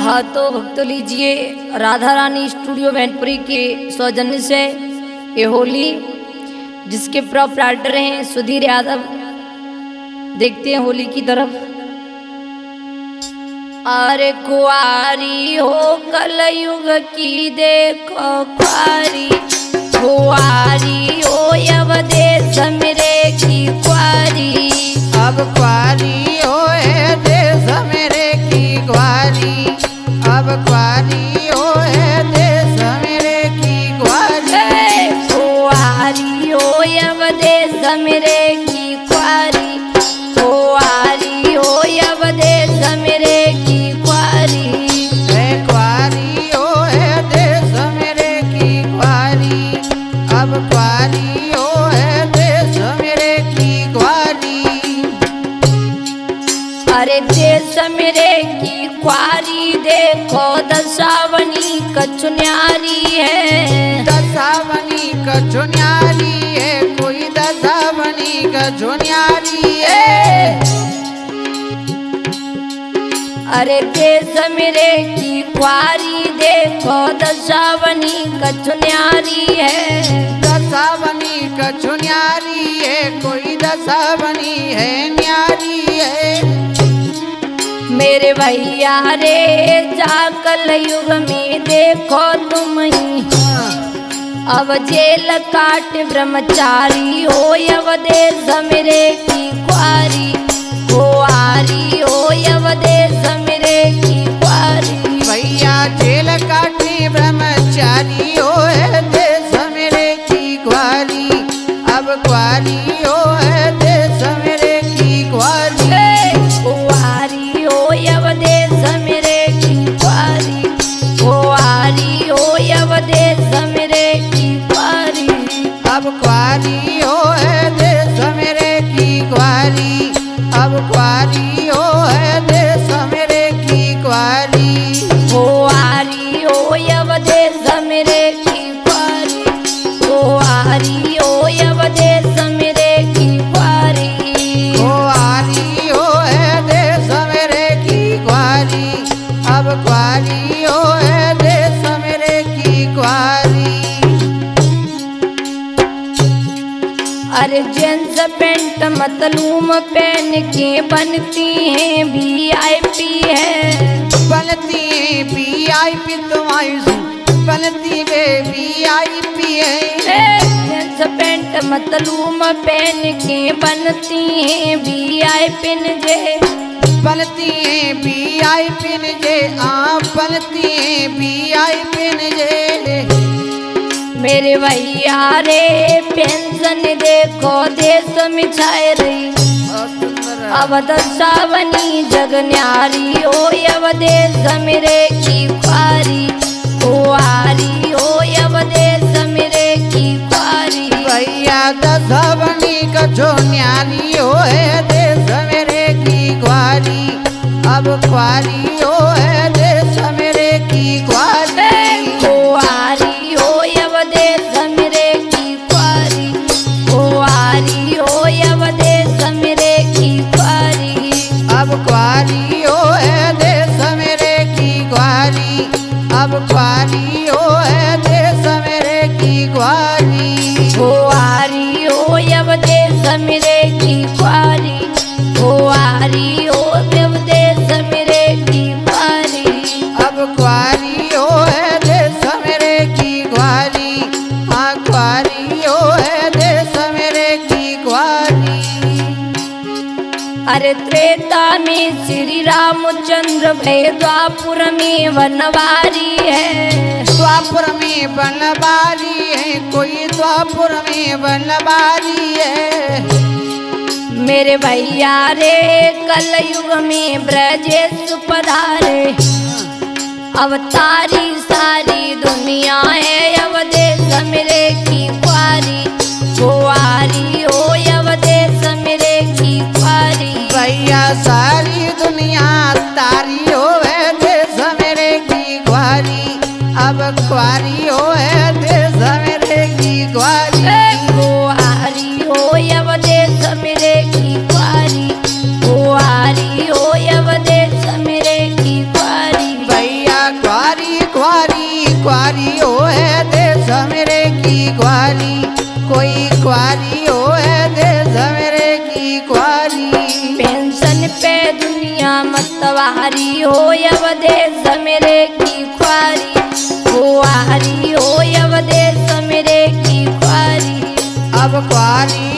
हाँ तो भक्तों लीजिए राधा रानी स्टूडियो मैनपुरी के सौजन्य से ये होली जिसके प्रोपराइटर हैं सुधीर यादव। देखते हैं होली की तरफ। अरे कुआरी हो कलयुग की देखो कुआरी, कुआरी हो अवधेश मेरे की कुआरी। अब कुआरी हो देश मेरे की कुआरी, अब कुआरी हो देश मेरे की कुआरी। कुआरी हो अवधेश मेरे की कुआरी, कुआरी हो अवधेश मेरे की कुआरी। कुआरी हो देश मेरे की कुआरी, अब कुआरी हो देश मेरे की कुआरी। अरे देश मेरे की कुआरी देखो दशावनी कचुन्यारी है। दशावनी कचुन्यारी है, कोई दशावनी कचुन्यारी है। अरे देश मेरे की कुआरी देखो दशावनी कचुन्यारी है। दशावनी कचुन्यारी है, कोई दशावनी है न्यारी है। मेरे भैया रे जाकल युग में देखो तुम ही, अब जेल काट ब्रह्मचारी हो अवधेश मेरे की कुआरी, कुआरी हो अवधेश मेरे की कुआरी। भैया जेल काटे ब्रह्मचारी हो देश मेरे की कुआरी, अब कुआरी हो देश मेरे की कुआरी। कुआरी हो अवधेश मेरे की कुआरी, कुआरी हो अवधेश मेरे की कुआरी। अब कुआरी हो देश मेरे की कुआरी, अब कुआरी हो देश मेरे की कुआरी। कुआरी हो अवधेश मेरे की कुआरी, कुआरी हो अवधेश मेरे की कुआरी। कुआरी हो देश मेरे की कुआरी, अब कुआरी हो देश मेरे की कुआरी। अरे जींस पैंट मतलूम पहन के बनती हैं VIP है। बनती है VIP तुम्हारी बनती वे VIP है। जींस पैंट मतलूम पहन के बनती हैं VIP जे। बनती है VIP जे, बनती है VIP जे। मेरे भैया रे पेंशन देखो देश में छाए रही, अब दशावनी जग न्यारी हो अवधेश मेरे की कुआरी, कुआरी हो अवधेश मेरे की कुआरी। भैया दशावनी कछो न्यारी हो देश मेरे की कुआरी, अब कुआरी हो देश मेरे की कुआरी। कुआरी हो अवधेश मेरे की कुआरी, कुआरी हो अवधेश मेरे की कुआरी। अब कुआरी हो देश मेरे की कुआरी, अब कुआरी हो देश मेरे की कुआरी। कुआरी हो अवधेश मेरे की कुआरी, कुआरी हो अवधेश मेरे की कुआरी। अब कुआरी हो देश मेरे की कुआरी, हाँ कुआरी हो देश मेरे की कुआरी। अरे त्रेता में श्री रामचंद्र भय द्वापुर में वनवारी है। द्वापुर में बनवारी है, कोई द्वापुर में बनवारी है। मेरे भैया रे कलयुग में ब्रजेश पधारे, अवतारी सारी दुनिया है अवधेश मेरे की कुआरी, कुआरी हो अवधेश मेरे की कुआरी। भैया सारी दुनिया तारी हो देश मेरे की कुआरी, अब कुआरी हो देश मेरे की कुआरी। कुआरी हो अवधेश मेरे की कुआरी, कुआरी हो अवधेश मेरे की कुआरी। ग्वारी, कोई ग्वारी हो देश मेरे की ग्वारी। पेंशन पे दुनिया मतवारी हो अब देश मेरे की ख्वारी, कुआरी हो अब देश मेरे की ख्वारी। अब ग्वारी